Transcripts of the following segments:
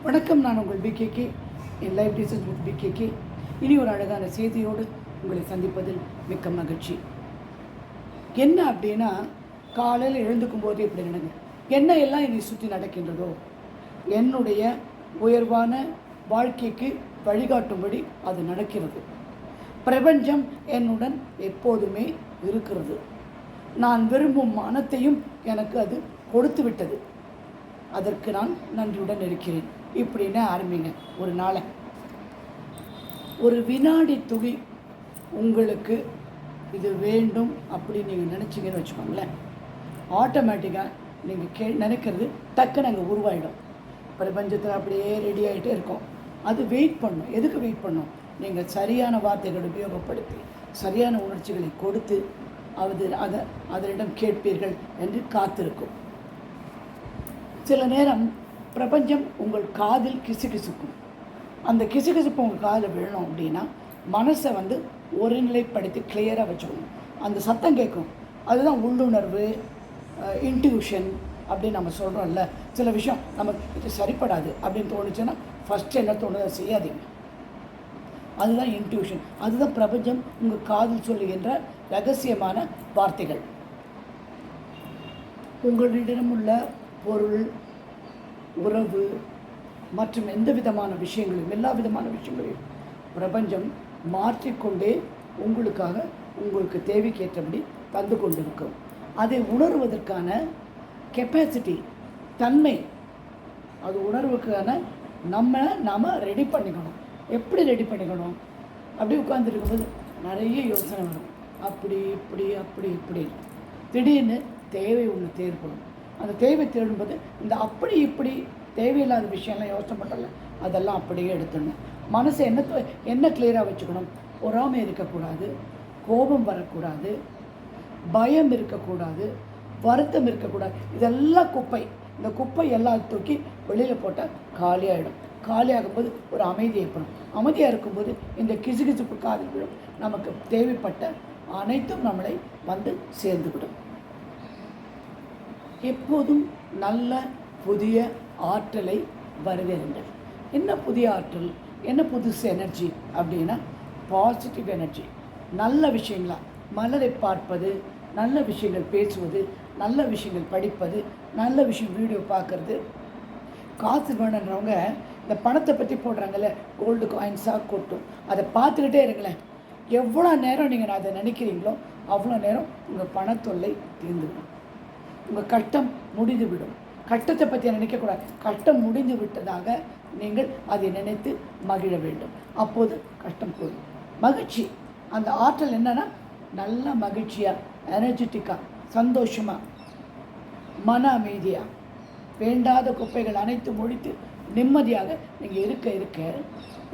வணக்கம், நான் உங்கள் PKK, N life designs with PKK. இனி ஒரு அழகான செய்தியோடு உங்களை சந்திப்பதில் மிக்க மகிழ்ச்சி. என்ன அப்படின்னா, காலையில் எழுந்துக்கும் போது எப்படி நடங்க, என்ன எல்லாம் என்னை சுற்றி நடக்கின்றதோ என்னுடைய உயர்வான வாழ்க்கைக்கு வழிகாட்டும்படி அது நடக்கிறது. பிரபஞ்சம் என்னுடன் எப்போதுமே இருக்கிறது. நான் விரும்பும் அனைத்தையும் எனக்கு அது கொடுத்து விட்டது. அதற்கு நான் நன்றியுடன் இருக்கிறேன். இப்படின்னு ஆரம்பிங்க ஒரு நாளை. ஒரு வினாடி துளி உங்களுக்கு இது வேண்டும் அப்படின்னு நீங்கள் நினச்சிங்கன்னு வச்சுக்கோங்களேன், ஆட்டோமேட்டிக்காக நீங்கள் நினைக்கிறது டக்குன்னு அங்கே உருவாயிடும். பிரபஞ்சத்தில் அப்படியே ரெடி ஆகிட்டே இருக்கும். அது வெயிட் பண்ணும். எதுக்கு வெயிட் பண்ணும்? நீங்கள் சரியான வார்த்தைகளை உபயோகப்படுத்தி சரியான உணர்ச்சிகளை கொடுத்து அதனிடம் கேட்பீர்கள் என்று காத்திருக்கும். சில நேரம் பிரபஞ்சம் உங்கள் காதில் கிசுகிசுக்கும். அந்த கிசுகிசுப்பு உங்கள் காதில் விழணும் அப்படின்னா மனசை ஒருநிலைப்படுத்தி கிளியராக வச்சுக்கணும். அந்த சத்தம் கேட்கும். அதுதான் உள்ளுணர்வு, இன்ட்யூஷன் அப்படின்னு நம்ம சொல்கிறோம்ல. சில விஷயம் நமக்கு இது சரிப்படாது அப்படின்னு தோணுச்சுன்னா ஃபஸ்ட்டு என்ன தோணுதோ செய்யாதீங்க. அதுதான் இன்ட்யூஷன். அதுதான் பிரபஞ்சம் உங்கள் காதில் சொல்லுகின்ற ரகசியமான வார்த்தைகள். உங்களிடம் உள்ள பொருள், உறவு மற்றும் எந்த விதமான விஷயங்களையும், எல்லா விதமான விஷயங்களையும் பிரபஞ்சம் மாற்றிக்கொண்டே உங்களுக்கு தேவைக்கேற்றபடி தந்து கொண்டிருக்கும். அதை உணர்வதற்கான கெப்பாசிட்டி, தன்மை, அது உணர்வுக்கான நாம் ரெடி பண்ணிக்கணும். எப்படி ரெடி பண்ணிக்கணும்? அப்படி உட்கார்ந்துருக்கும்போது நிறைய யோசனை வரும். அப்படி இப்படி அப்படி இப்படி திடீர்னு தேவை ஒன்று தேவைப்படும். அந்த தேவை தேடும்போது இந்த அப்படி இப்படி தேவையில்லாத விஷயம்லாம் யோசனை பண்ணல, அதெல்லாம் அப்படியே எடுத்துடணும். மனசை என்ன கிளியராக வச்சுக்கணும்? பொறாமை இருக்கக்கூடாது, கோபம் வரக்கூடாது, பயம் இருக்கக்கூடாது, வருத்தம் இருக்கக்கூடாது. இதெல்லாம் குப்பை. இந்த குப்பை எல்லாம் தூக்கி வெளியில் போட்டால் காலியாகிடும். காலியாகும்போது ஒரு அமைதி ஏற்படும். அமைதியாக இருக்கும்போது இந்த கிசுகிசுப்பு காதில் விடும். நமக்கு தேவைப்பட்ட அனைத்தும் நம்மளை சேர்ந்துவிடும். எப்போதும் நல்ல புதிய ஆற்றலை வரவேறுங்கள். என்ன புதிய ஆற்றல், என்ன புதுசு எனர்ஜி அப்படின்னா பாசிட்டிவ் எனர்ஜி. நல்ல விஷயங்களா மலரை பார்ப்பது, நல்ல விஷயங்கள் பேசுவது, நல்ல விஷயங்கள் படிப்பது, நல்ல விஷயம் வீடியோ பார்க்குறது. காசு வேணுன்றவங்க இந்த பணத்தை பற்றி போடுறாங்கல்ல, கோல்டு காயின்ஸாக கொட்டும், அதை பார்த்துக்கிட்டே இருங்களேன். எவ்வளோ நேரம் நீங்கள் அதை நினைக்கிறீங்களோ அவ்வளோ நேரம் உங்கள் பணத்தொல்லை தீர்ந்துவிடும். உங்கள் கஷ்டம் முடிந்துவிடும். கஷ்டத்தை பற்றி நினைக்கக்கூடாது. கஷ்டம் முடிந்து விட்டதாக நீங்கள் அதை நினைத்து மகிழ வேண்டும். அப்போது கஷ்டம் போதும். மகிழ்ச்சி, அந்த ஆற்றல் என்னென்னா நல்ல மகிழ்ச்சியாக, எனர்ஜெட்டிக்காக, சந்தோஷமாக, மன அமைதியாக, வேண்டாத குப்பைகள் அனைத்தும் ஒழித்து நிம்மதியாக நீங்கள் இருக்க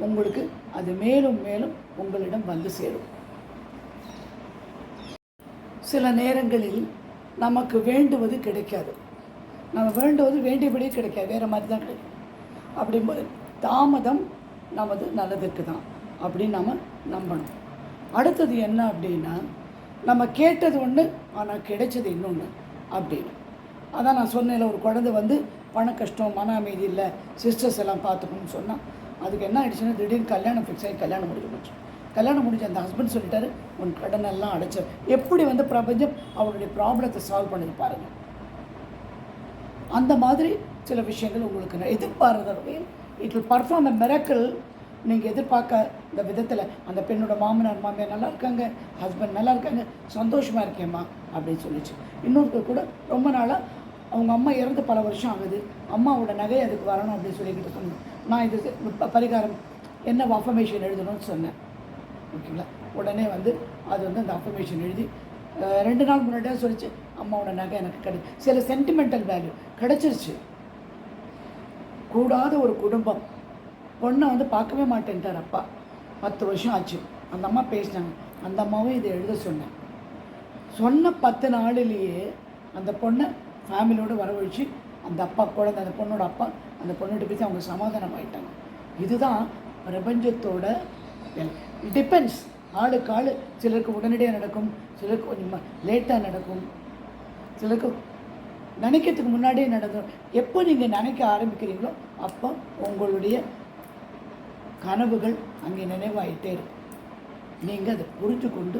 உங்களுக்கு அது மேலும் மேலும் உங்களிடம் சேரும். சில நேரங்களில் நமக்கு வேண்டுவது கிடைக்காது. நம்ம வேண்டுவது வேண்டியபடியே கிடைக்காது, வேறு மாதிரி தான் கிடைக்கும். அப்படிங்கும்போது தாமதம் நமது நல்லதுக்கு தான் அப்படின்னு நம்ம நம்பணும். அடுத்தது என்ன அப்படின்னா, நம்ம கேட்டது ஒன்று ஆனால் கிடைச்சது இன்னொன்று அப்படின்னு. அதான் நான் சொன்னேன், ஒரு குழந்தை பண கஷ்டம், மன அமைதி இல்லை, சிஸ்டர்ஸ் எல்லாம் பார்த்துக்கணும்னு சொன்னால் அதுக்கு என்ன ஆகிடுச்சுன்னா திடீர்னு கல்யாணம் ஃபிக்ஸ் ஆகி கல்யாணம் முடிஞ்சு போச்சு. கல்யாணம் முடிஞ்ச அந்த ஹஸ்பண்ட் சொல்லிட்டாரு, உன் கடனெல்லாம் அடைச்சார். எப்படி பிரபஞ்சம் அவருடைய ப்ராப்ளத்தை சால்வ் பண்ணது பாருங்கள். அந்த மாதிரி சில விஷயங்கள் உங்களுக்கு எதிர்பார்த்தவை it will perform a miracle. நீங்கள் எதிர்பார்க்க இந்த விதத்தில் அந்த பெண்ணோட மாமனார் மாமியார் நல்லா இருக்காங்க, ஹஸ்பண்ட் நல்லா இருக்காங்க, சந்தோஷமாக இருக்கேம்மா அப்படின்னு சொல்லிச்சு. இன்னொருத்தர் கூட ரொம்ப நாளாக அவங்க அம்மா இறந்து பல வருஷம் ஆகுது, அம்மாவோட நகை அதுக்கு வரணும் அப்படின்னு சொல்லிக்கிட்டு சொன்னேன். நான் இது பரிகாரம் என்ன அஃபர்மேஷன் எழுதணும்னு சொன்னேன். ஓகேங்களா? உடனே அது அந்த அஃபர்மேஷன் எழுதி 2 நாள் முன்னாடியே சொல்லிச்சு, அம்மாவோட நகை எனக்கு சில சென்டிமெண்டல் வேல்யூ கிடச்சிருச்சு. கூடாத ஒரு குடும்பம், பொண்ணை பார்க்கவே மாட்டேன்ட்டார் அப்பா. 10 வருஷம் ஆச்சு. அந்த அம்மா பேசினாங்க. அந்த அம்மாவும் இதை எழுத சொன்னேன். சொன்ன 10 நாளிலேயே அந்த பொண்ணை ஃபேமிலியோடு வரவழைச்சு அந்த அப்பா குழந்தை, அந்த பொண்ணோட அப்பா அந்த பொண்ணுகிட்ட பேசி அவங்க சமாதானம் ஆகிட்டாங்க. இதுதான் பிரபஞ்சத்தோட. இட் டிபெண்ட்ஸ், ஆளுக்கு ஆள். சிலருக்கு உடனடியாக நடக்கும், சிலருக்கு கொஞ்சம் லேட்டாக நடக்கும், சிலருக்கு நினைக்கிறதுக்கு முன்னாடியே நடந்துடும். எப்போ நீங்கள் நினைக்க ஆரம்பிக்கிறீங்களோ அப்போ உங்களுடைய கனவுகள் அங்கே நினைவாயிட்டே இருக்கும். நீங்கள் அதை புரிந்து கொண்டு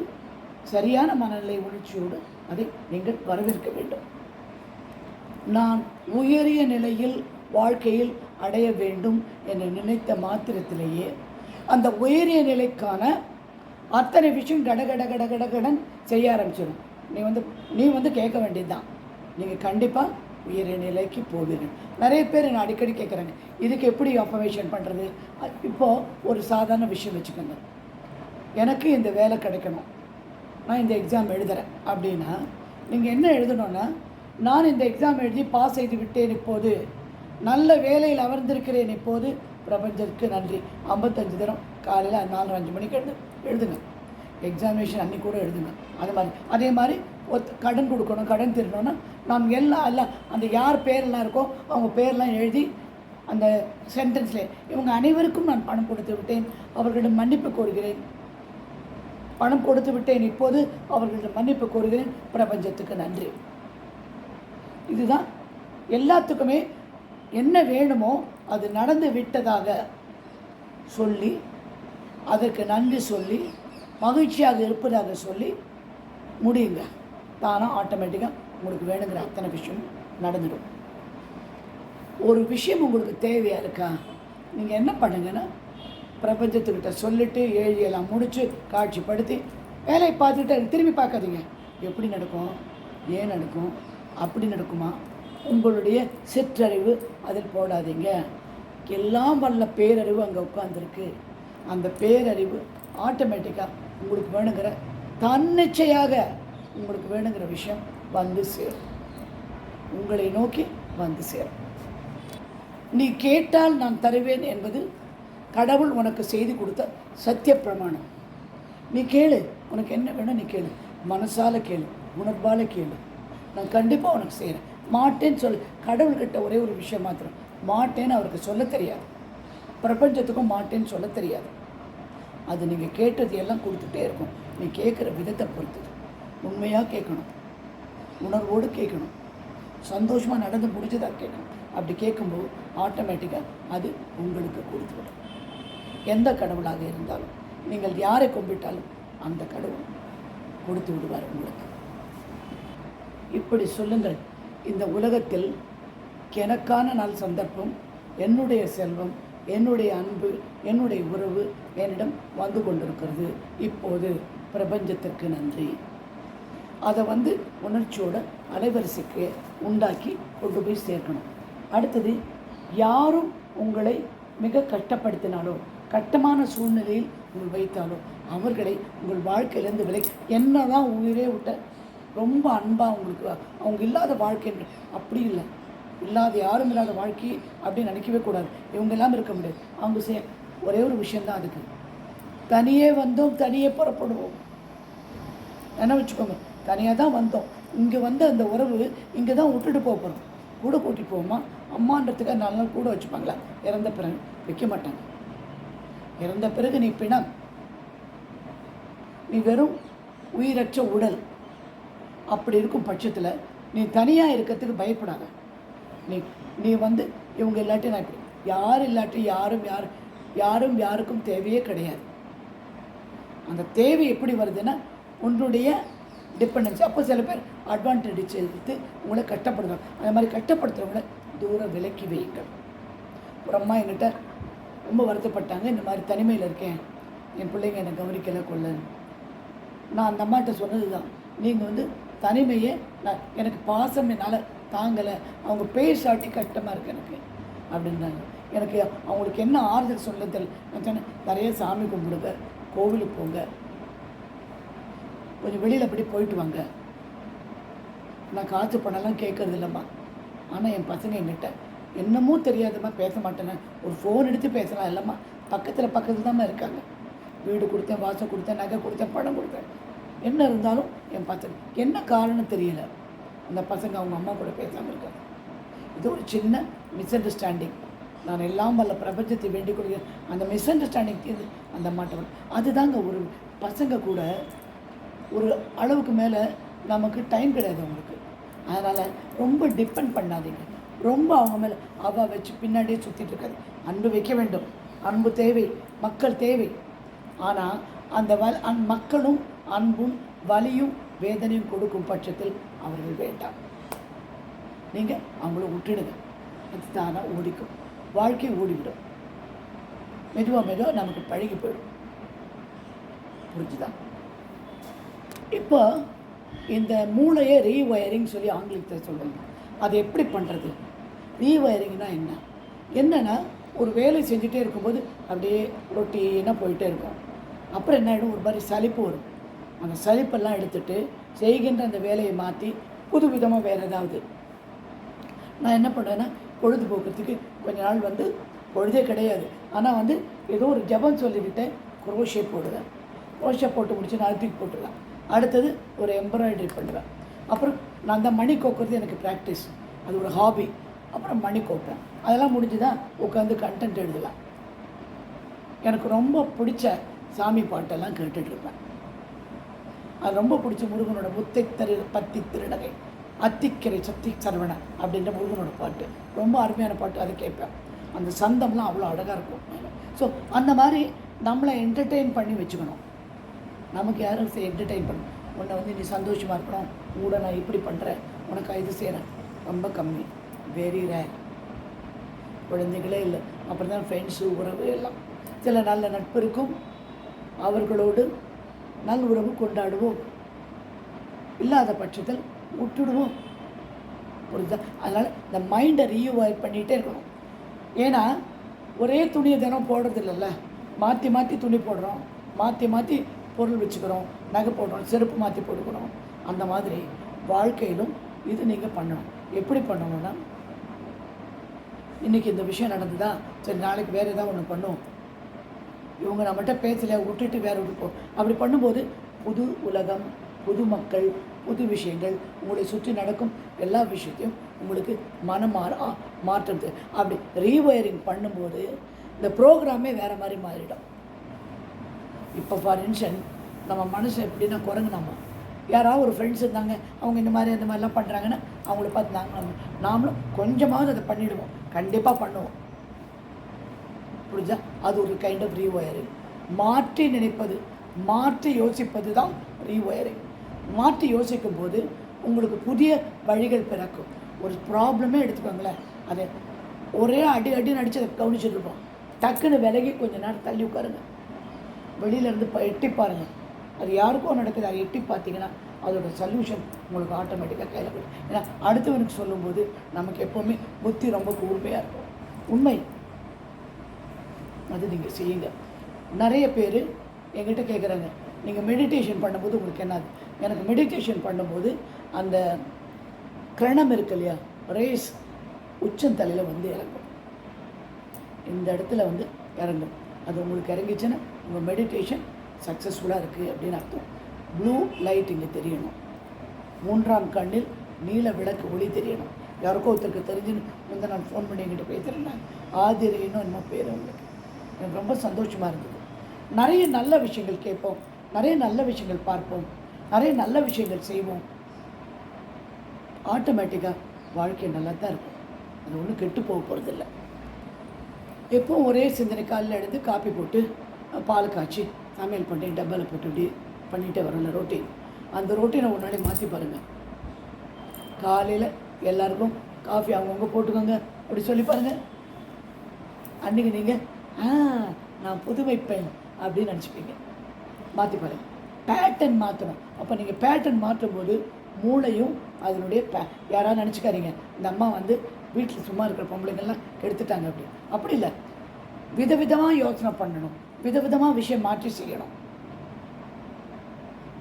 சரியான மனநிலை உணர்ச்சியோடு அதை நீங்கள் வரவேற்க வேண்டும். நான் உயரிய நிலையில் வாழ்க்கையில் அடைய வேண்டும் என்று நினைத்த மாத்திரத்திலேயே அந்த உயரிய நிலைக்கான அத்தனை விஷயம் கடகடன் செய்ய ஆரம்பிச்சிடும். நீ வந்து கேட்க வேண்டியது தான். நீங்கள் கண்டிப்பாக உயரிய நிலைக்கு போவீர்கள். நிறைய பேர் என்னை அடிக்கடி கேட்குறாங்க, இதுக்கு எப்படி அஃபர்மேஷன் பண்ணுறது? இப்போது ஒரு சாதாரண விஷயம் வச்சுக்கோங்க. எனக்கு இந்த வேலை கிடைக்கணும், நான் இந்த எக்ஸாம் எழுதுகிறேன் அப்படின்னா நீங்கள் என்ன எழுதணுன்னா, நான் இந்த எக்ஸாம் எழுதி பாஸ் செய்து விட்டேன், இப்போது நல்ல வேலையில் அமர்ந்திருக்கிறேன், இப்போது பிரபஞ்சத்துக்கு நன்றி. 55 தரம் காலையில் 4-5 மணிக்கு எழுதுங்க. எக்ஸாமினேஷன் அன்றைக்கி கூட எழுதுங்க. அதே மாதிரி கடன் கொடுக்கணும், கடன் திருடணும்னா நாம் எல்லாம் அந்த யார் பேரெல்லாம் இருக்கோ அவங்க பேரெல்லாம் எழுதி அந்த சென்டென்ஸில் இவங்க அனைவருக்கும் நான் பணம் கொடுத்து விட்டேன், அவர்களிடம் மன்னிப்பு கோருகிறேன், பணம் கொடுத்து விட்டேன், இப்போது அவர்களிடம் மன்னிப்பு கோருகிறேன், பிரபஞ்சத்துக்கு நன்றி. இதுதான் எல்லாத்துக்குமே என்ன வேணுமோ அது நடந்து விட்டதாக சொல்லி அதற்கு நன்றி சொல்லி மகிழ்ச்சியாக இருப்பதாக சொல்லி முடியுங்க. தானாக ஆட்டோமேட்டிக்காக உங்களுக்கு வேணுங்கிற அத்தனை விஷயம் நடந்துடும். ஒரு விஷயம் உங்களுக்கு தேவையாக இருக்கா, நீங்கள் என்ன பண்ணுங்கன்னா பிரபஞ்சத்துக்கிட்ட சொல்லிவிட்டு எழுதியெல்லாம் முடித்து காட்சிப்படுத்தி வேலையை பார்த்துக்கிட்டு திரும்பி பார்க்காதீங்க. எப்படி நடக்கும், ஏன் நடக்கும், அப்படி நடக்குமா, உங்களுடைய சிற்றறிவு அதில் போடாதீங்க. எல்லாம் வல்ல பேரறிவு அங்கே உட்காந்துருக்கு. அந்த பேரறிவு ஆட்டோமேட்டிக்காக உங்களுக்கு வேணுங்கிற தன்னிச்சையாக உங்களுக்கு வேணுங்கிற விஷயம் வந்து சேரும், உங்களை நோக்கி வந்து சேரும். நீ கேட்டால் நான் தருவேன் என்பது கடவுள் உனக்கு செய்து கொடுத்த சத்திய பிரமாணம். நீ கேளு, உனக்கு என்ன வேணும் நீ கேளு, மனசால கேளு, உணர்வால கேளு, நான் கண்டிப்பாக உனக்கு செய்கிறேன். மாட்டேன்னு சொல்லு. கடவுள்கிட்ட ஒரே ஒரு விஷயம் மாத்திரம், மாட்டேன்னு அவருக்கு சொல்ல தெரியாது, பிரபஞ்சத்துக்கும் மாட்டேன்னு சொல்ல தெரியாது. அது நீங்கள் கேட்டது எல்லாம் கொடுத்துட்டே இருக்கும். நீ கேட்குற விதத்தை பொறுத்தது. உண்மையாக கேட்கணும், உணர்வோடு கேட்கணும், சந்தோஷமாக நடந்து முடிஞ்சதாக கேட்கணும். அப்படி கேட்கும்போது ஆட்டோமேட்டிக்காக அது உங்களுக்கு கொடுத்துவிடும். எந்த கடவுளாக இருந்தாலும் நீங்கள் யாரை கும்பிட்டாலும் அந்த கடவுள் கொடுத்து விடுவார் உங்களுக்கு. இப்படி சொல்லுங்கள், இந்த உலகத்தில் எனக்கான நாள் சந்தர்ப்பம், என்னுடைய செல்வம், என்னுடைய அன்பு, என்னுடைய உறவு என்னிடம் வந்து கொண்டிருக்கிறது, இப்போது பிரபஞ்சத்திற்கு நன்றி. அதை உணர்ச்சியோட அலைவரிசைக்கு உண்டாக்கி கொண்டு போய் சேர்க்கணும். அடுத்தது, யாரும் உங்களை மிக கஷ்டப்படுத்தினாலோ கஷ்டமான சூழ்நிலையில் உங்கள் வைத்தாலோ அவர்களை உங்கள் வாழ்க்கையிலேருந்து விலை என்ன தான் உயிரே விட்ட ரொம்ப அன்பாக உங்களுக்கு அவங்க இல்லாத வாழ்க்கை அப்படி இல்லை, இல்லாத யாரும் இல்லாத வாழ்க்கை அப்படின்னு நினைக்கவே கூடாது. இவங்க எல்லாம் இருக்க முடியாது. அவங்க ஒரே ஒரு விஷயந்தான் அதுக்கு, தனியே வந்தோம் தனியே புறப்படுவோம். என்ன வச்சுக்கோங்க, தனியாக தான் வந்தோம், இங்கே அந்த உறவு இங்கே தான் விட்டுட்டு போக போகிறோம். கூட கூட்டிகிட்டு போவோமா, அம்மான்றதுக்காக 4 நாள் கூட வச்சுப்பாங்களா? இறந்த பிறகு வைக்க மாட்டாங்க. இறந்த பிறகு நீ பிணம், நீ வெறும் உயிரற்ற உடல். அப்படி இருக்கும் பட்சத்தில் நீ தனியாக இருக்கிறதுக்கு பயப்படாத. நீ இவங்க இல்லாட்டி நான் இப்படி யார் இல்லாட்டி யாரும் யாருக்கும் தேவையே கிடையாது. அந்த தேவை எப்படி வருதுன்னா உன்னுடைய டிபெண்டன்ஸ். அப்போ சில பேர் அட்வான்டேஜ் எடுத்து உங்களை கஷ்டப்படுவாங்க. அந்த மாதிரி கஷ்டப்படுத்துகிறவங்கள தூரம் விலக்கி வையுங்கள். ஒரு அம்மா என்கிட்ட ரொம்ப வருத்தப்பட்டாங்க, இந்த மாதிரி தனிமையில் இருக்கேன், என் பிள்ளைங்க என்னை கவனிக்கலை கொள்ளன்னு. நான் அந்த அம்மாட்ட சொன்னது தான், நீங்கள் தனிமையே எனக்கு பாசம் என்னால் தாங்கலை, அவங்க பேர் சாட்டி கஷ்டமாக இருக்குது எனக்கு அப்படின்னாங்க. எனக்கு அவங்களுக்கு என்ன ஆறுதல் சொல்ல தெரியல. நான் சொன்னேன், நிறைய சாமி கும்பிடுங்க, கோவிலுக்கு போங்க, கொஞ்சம் வெளியில் அப்படி போயிட்டு வாங்க. நான் காசு பணம்லாம் கேட்கறது இல்லைம்மா, ஆனால் என் பசங்க என்கிட்ட என்னமோ தெரியாதம்மா பேச மாட்டேன்னு ஒரு ஃபோன் எடுத்து பேசலாம் இல்லைம்மா, பக்கத்தில் தான் இருக்காங்க. வீடு கொடுத்தேன், வாசல் கொடுத்தேன், நகை கொடுத்தேன், பணம் கொடுத்தேன், என்ன இருந்தாலும் என் பசங்க என்ன காரணம் தெரியல, அந்த பசங்க அவங்க அம்மா கூட பேசாமல் இருக்காங்க. இது ஒரு சின்ன மிஸ் அண்டர்ஸ்டாண்டிங். நான் எல்லாம் வல்ல பிரபஞ்சத்தை வேண்டிக் கொள்கிறேன், அந்த மிஸ் அண்டர்ஸ்டாண்டிங் தீர்ந்து அந்த மாட்டவன். அதுதாங்க ஒரு பசங்க கூட ஒரு அளவுக்கு மேலே நமக்கு டைம் கிடையாது அவங்களுக்கு. அதனால் ரொம்ப டிபெண்ட் பண்ணாதீங்க. ரொம்ப அவங்க மேலே அவள் வச்சு பின்னாடியே சுற்றிட்டு இருக்காது. அன்பு வைக்க வேண்டும், அன்பு தேவை, மக்கள் தேவை. ஆனால் அந்த மக்களும் அன்பும் வலியும் வேதனையும் கொடுக்கும் பட்சத்தில் அவர்கள் வேண்டாம். நீங்கள் அவங்கள விட்டுடுங்க, அது தானாக ஓடிக்கும், வாழ்க்கை ஓடிவிடும். மெதுவாக நமக்கு பழகி போயிடும். புரிஞ்சுதான்? இப்போ இந்த மூளையை ரீவயரிங் சொல்லி ஆங்கிலத்தில் சொல்லுவாங்க. அது எப்படி பண்ணுறது? ரீவயரிங்னா என்னென்னா ஒரு வேலை செஞ்சுட்டே இருக்கும்போது அப்படியே ரொட்டீனாக போயிட்டே இருக்கும். அப்புறம் என்ன ஆகிடும், ஒரு மாதிரி சலிப்பு வரும். அந்த சலிப்பெல்லாம் எடுத்துகிட்டு செய்கின்ற அந்த வேலையை மாற்றி புது விதமாக வேறு ஏதாவது. நான் என்ன பண்ணுவேன்னா, பொழுதுபோக்குறதுக்கு கொஞ்ச நாள் பொழுதே கிடையாது, ஆனால் ஏதோ ஒரு ஜபம் சொல்லிக்கிட்டேன், குரோஷே போடுவேன். குரோஷே போட்டு முடிச்சு நான் தூக்கி போட்டுருவேன். அடுத்தது ஒரு எம்ப்ராய்டரி பண்ணுவேன். அப்புறம் நான் அந்த மணி கோக்குறது எனக்கு ப்ராக்டிஸ், அது ஒரு ஹாபி. அப்புறம் மணி கோப்பேன். அதெல்லாம் முடிஞ்சு தான் உட்காந்து கண்டென்ட் எழுதலாம். எனக்கு ரொம்ப பிடிச்ச சாமி பாட்டெல்லாம் கேட்டுட்ருப்பேன். அது ரொம்ப பிடிச்ச முருகனோட முத்தை பத்தி திருநகை அத்திக்கரை சத்தி சரவண அப்படின்ற முருகனோட பாட்டு ரொம்ப அருமையான பாட்டு. அதை கேட்பேன். அந்த சந்தம்லாம் அவ்வளோ அழகாக இருக்கும். ஸோ அந்த மாதிரி நம்மளை என்டர்டெயின் பண்ணி வச்சுக்கணும். நமக்கு யாரும் என்டர்டெயின் பண்ணணும். உன்னை நீ சந்தோஷமாக இருக்கணும், கூட நான் இப்படி பண்ணுறேன், உனக்கு இது செய்கிறேன், ரொம்ப கம்மி, வெரி ரேர். குழந்தைகளே இல்லை. அப்புறம் தான் ஃப்ரெண்ட்ஸு, உறவு எல்லாம். சில நல்ல நட்பு இருக்கும், அவர்களோடு நல் உறவு கொண்டாடுவோம். இல்லாத பட்சத்தில் விட்டுடுவோம். புரியுதா? அதனால் இந்த மைண்டை ரீவைர் பண்ணிகிட்டே இருக்கணும். ஏன்னா ஒரே துணியை தினம் போடுறது இல்லைல்ல, மாற்றி மாற்றி துணி போடுறோம், மாற்றி மாற்றி பொருள் வச்சுக்கிறோம், நகை போடுறோம், செருப்பு மாற்றி போட்டுக்கிறோம். அந்த மாதிரி வாழ்க்கையிலும் இது நீங்கள் பண்ணணும். எப்படி பண்ணணும்னா, இன்றைக்கி இந்த விஷயம் நடந்துதா, சரி நாளைக்கு வேறு ஏதாவது ஒன்று பண்ணுவோம், இவங்க நம்மகிட்ட பேசலையா விட்டுட்டு வேறு விட்டுப்போம். அப்படி பண்ணும்போது புது உலகம், புது மக்கள், புது விஷயங்கள் உங்களை சுற்றி நடக்கும். எல்லா விஷயத்தையும் உங்களுக்கு மாற்றம். அப்படி ரீவயரிங் பண்ணும்போது இந்த ப்ரோக்ராமே வேறு மாதிரி மாறிடும். இப்போ ஃபார் இன்ஸ்டன்ஸ் நம்ம மனசு எப்படின்னா, குரங்கு நம்ம யாராவது ஒரு ஃப்ரெண்ட்ஸ் இருந்தாங்க, அவங்க இந்த மாதிரி அந்த மாதிரிலாம் பண்ணுறாங்கன்னா அவங்கள பார்த்து நாமளும் கொஞ்சமாவது அதை பண்ணிவிடுவோம், கண்டிப்பாக பண்ணுவோம். புரிஞ்சா? அது ஒரு கைண்ட் ஆஃப் ரீவயரிங். மாற்றி நினைப்பது, மாற்றி யோசிப்பது தான் ரீவயரிங். மாற்றி யோசிக்கும் போது உங்களுக்கு புதிய வழிகள் பிறக்கும். ஒரு ப்ராப்ளமே எடுத்துக்கோங்களேன், அதை ஒரே அடி நடித்து அதை கவனிச்சுட்ருப்போம். டக்குன்னு விலகி கொஞ்சம் நேரம் தள்ளி உட்காருங்க, வெளியிலேருந்து எட்டி பாருங்கள். அது யாருக்கும் நடக்குது, அதை எட்டி பார்த்தீங்கன்னா அதோட சொல்யூஷன் உங்களுக்கு ஆட்டோமேட்டிக்காக கையில் போய்டும். ஏன்னா அடுத்தவனுக்கு சொல்லும்போது நமக்கு எப்போவுமே புத்தி ரொம்ப கூர்மையாக இருக்கும். உண்மை அது. நீங்கள் செய்யுங்க. நிறைய பேர் என்கிட்ட கேட்குறாங்க, நீங்கள் மெடிடேஷன் பண்ணும்போது உங்களுக்கு என்னது? எனக்கு மெடிடேஷன் பண்ணும்போது அந்த கிரணம் இருக்கு இல்லையா, ரேஸ் உச்சந்தலையில் இறங்கும். இந்த இடத்துல இறங்கும். அது உங்களுக்கு இறங்கிச்சுன்னா உங்கள் மெடிடேஷன் சக்ஸஸ்ஃபுல்லாக இருக்குது அப்படின்னு அர்த்தம். ப்ளூ லைட் இங்கே தெரியணும். மூன்றாம் கண்ணில் நீல விளக்கு ஒளி தெரியணும். யாருக்கோ ஒருத்தருக்கு தெரிஞ்சுன்னு நான் ஃபோன் பண்ணி என்கிட்ட பேசியிருந்தாங்க. ஆதிரின்னு என்னமோ பேர் உங்களுக்கு. எனக்கு ரொம்ப சந்தோஷமாக இருந்தது. நிறைய நல்ல விஷயங்கள் கேட்போம், நிறைய நல்ல விஷயங்கள் பார்ப்போம், நிறைய நல்ல விஷயங்கள் செய்வோம். ஆட்டோமேட்டிக்காக வாழ்க்கை நல்லா தான் இருக்கும். அது ஒன்றும் கெட்டு போக போகிறதில்ல. எப்போவும் ஒரே சிந்தனை, காலையில் எடுத்து காப்பி போட்டு பால் காய்ச்சி சமையல் பண்ணி டப்பாவில் போட்டு இப்படி பண்ணிகிட்டே வரல ரொட்டீன். அந்த ரொட்டீனை ஒரு நாளைக்கு மாற்றி பாருங்கள். காலையில் எல்லாருக்கும் காஃபி அவங்கவுங்க போட்டுக்கோங்க அப்படி சொல்லி பாருங்கள். அன்றைக்கி நீங்கள் நான் புதுமை பெண் அப்படின்னு நினச்சிப்பீங்க. மாற்றி பாருங்கள். பேட்டர்ன் மாற்றணும். அப்போ நீங்கள் பேட்டர்ன் மாற்றும் போது மூளையும் அதனுடைய யாராவது நினச்சிக்காதீங்க, இந்த அம்மா வீட்டில் சும்மா இருக்கிற பொம்பளைங்கள்லாம் கெடுத்துட்டாங்க அப்படி இல்லை. விதவிதமாக யோசனை பண்ணணும், விதவிதமாக விஷயம் மாற்றி செய்யணும்.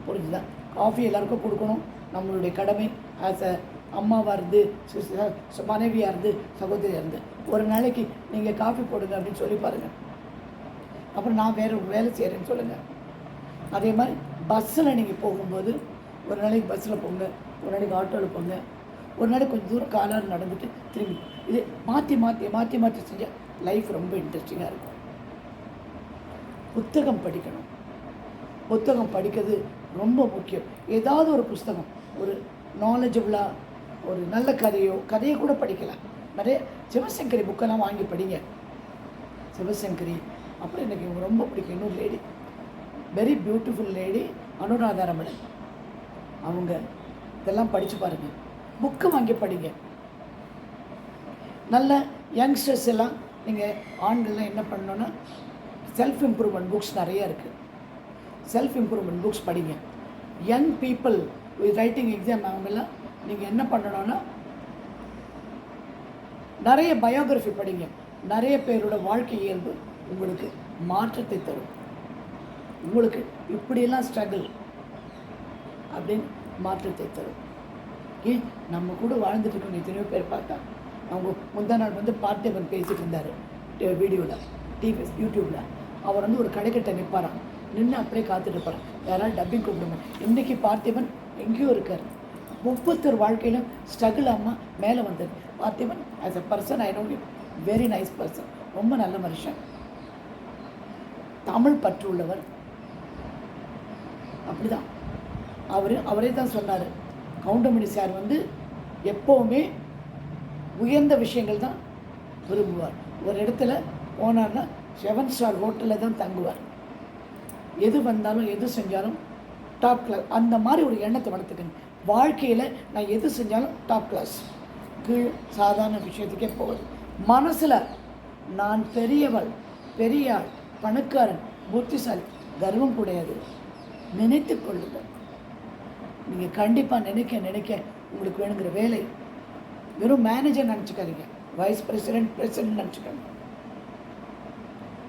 புரிஞ்சுதா? காஃபி எல்லாருக்கும் கொடுக்கணும், நம்மளுடைய கடமை. ஆஸ் அ அம்மாவாக இருந்து, மனைவியாக இருந்து, சகோதரியாக இருந்து ஒரு நாளைக்கு நீங்கள் காஃபி போடுங்க அப்படின்னு சொல்லி பாருங்கள். அப்புறம் நான் வேறு வேலை செய்கிறேன்னு சொல்லுங்கள். அதே மாதிரி பஸ்ஸில் நீங்கள் போகும்போது ஒரு நாளைக்கு பஸ்ஸில் போங்க, ஒரு நாளைக்கு ஆட்டோவில் போங்க, ஒரு நாளைக்கு கொஞ்சம் தூரம் காலால் நடந்துட்டு திரும்பி. இது மாற்றி மாற்றி மாற்றி மாற்றி செஞ்சால் லைஃப் ரொம்ப இன்ட்ரெஸ்டிங்காக இருக்கும். புத்தகம் படிக்கணும். புத்தகம் படிக்கிறது ரொம்ப முக்கியம். ஏதாவது ஒரு புஸ்தகம், ஒரு நாலேஜபிளாக ஒரு நல்ல கதையை கூட படிக்கலாம். நிறைய சிவசங்கரி புக்கெல்லாம் வாங்கி படிங்க. சிவசங்கரி. அப்புறம் எனக்கு இவங்க ரொம்ப பிடிக்கும் இன்னொரு lady, very beautiful lady, Anuradha Ramanan. அவங்க இதெல்லாம் படித்து பாருங்கள். புக்கு வாங்கி படிங்க. நல்ல யங்ஸ்டர்ஸ் எல்லாம் நீங்கள் ஆண்கள்லாம் என்ன பண்ணணுன்னா செல்ஃப் இம்ப்ரூவ்மெண்ட் புக்ஸ் நிறைய இருக்குது. செல்ஃப் இம்ப்ரூவ்மெண்ட் புக்ஸ் படிங்க. யங் பீப்புள் ரைட்டிங் எக்ஸாம் அவங்கெல்லாம் நீங்கள் என்ன பண்ணணுன்னா நிறைய பயோகிராஃபி படிங்க. நிறைய பேரோட வாழ்க்கை இயல்பு உங்களுக்கு மாற்றத்தை தரும். உங்களுக்கு இப்படியெல்லாம் ஸ்ட்ரகிள் அப்படின்னு மாற்றத்தை தரும். ஏன் நம்ம கூட வாழ்ந்துட்டு இருக்கோம் எத்தனையோ பேர் பார்த்தா. அவங்க முந்தா நாள் வந்து பார்த்திபன் பேசிகிட்டு இருந்தார் வீடியோவில், டிவி யூடியூப்பில். அவர் வந்து ஒரு கடைக்கிட்ட நிற்பாராம், நின்று அப்படியே காத்துட்டு இருப்பார், யாராவது டப்பிங் கூப்பிடுங்க. இன்றைக்கி பார்த்திபன் எங்கேயோ இருக்கார். ஒவ்வொருத்தர் வாழ்க்கையிலும் ஸ்ட்ரகிள் அம்மா மேலே வந்தது. Parthiban as a person I know you, very nice person, ரொம்ப நல்ல மனுஷன், தமிழ் பற்று உள்ளவர். அப்படிதான் அவரே தான் சொன்னார். கவுண்டமணி சார் வந்து எப்போவுமே உயர்ந்த விஷயங்கள் தான் விரும்புவார். ஒரு இடத்துல போனார்னா 7 ஸ்டார் ஹோட்டலில் தான் தங்குவார். எது வந்தாலும் எது செஞ்சாலும் டாப் கிளாஸ். அந்த மாதிரி ஒரு எண்ணத்தை வளர்த்துக்கங்க. வாழ்க்கையில் நான் எது செஞ்சாலும் டாப் கிளாஸ், கீழ் சாதாரண விஷயத்துக்கே போகுது. மனசில் நான் பெரியவள், பெரியாள், பணக்காரன், புத்திசாலி, கர்வம் கிடையாது. நினைத்து கொள்ளுங்கள். நீங்கள் கண்டிப்பாக நினைக்க உங்களுக்கு வேணுங்கிற வேலை வெறும் மேனேஜர் நினச்சிக்காதீங்க, வைஸ் பிரசிடென்ட் நினச்சிக்காங்க.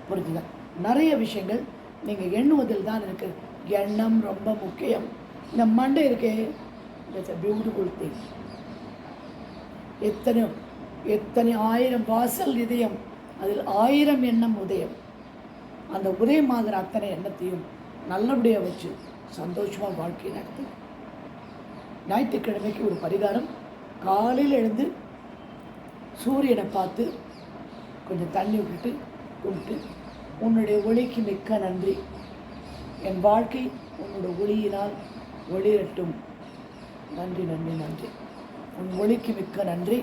புரிஞ்சுதா? நிறைய விஷயங்கள் நீங்கள் எண்ணுவதில் தான் இருக்குது. எண்ணம் ரொம்ப முக்கியம். இந்த மண்டை இருக்கே, இட்ஸ் a பியூட்டிஃபுல் திங். எத்தனை 1000 வாசல் இதயம், அதில் 1000 எண்ணம் உதயம். அந்த உதயமாகிற அத்தனை எண்ணத்தையும் நல்லபடியாக வச்சு சந்தோஷமாக வாழ்க்கை நடத்து. ஞாயிற்றுக்கிழமைக்கு ஒரு பரிகாரம், காலையில் எழுந்து சூரியனை பார்த்து கொஞ்சம் தண்ணி விட்டுட்டு கும்பிட்டு, உன்னுடைய ஒளிக்கு மிக்க நன்றி, என் வாழ்க்கை உன்னோட ஒளியினால் ஒளிரட்டும், நன்றி நன்றி நன்றி, உன் ஒளிக்கு மிக்க நன்றி,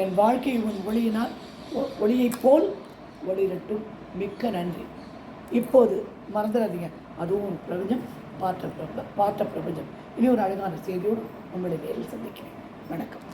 என் வாழ்க்கை உன் ஒளியினால் ஒளியைப் போல் ஒளிரட்டும், மிக்க நன்றி. இப்போது மறந்துடாதீங்க, அதுவும் ஒரு பிரபஞ்சம், பார்த்த பிரபஞ்சம். இனி ஒரு அழகான செய்தியோடு உங்களை நேரில் சந்திக்கிறேன். வணக்கம்.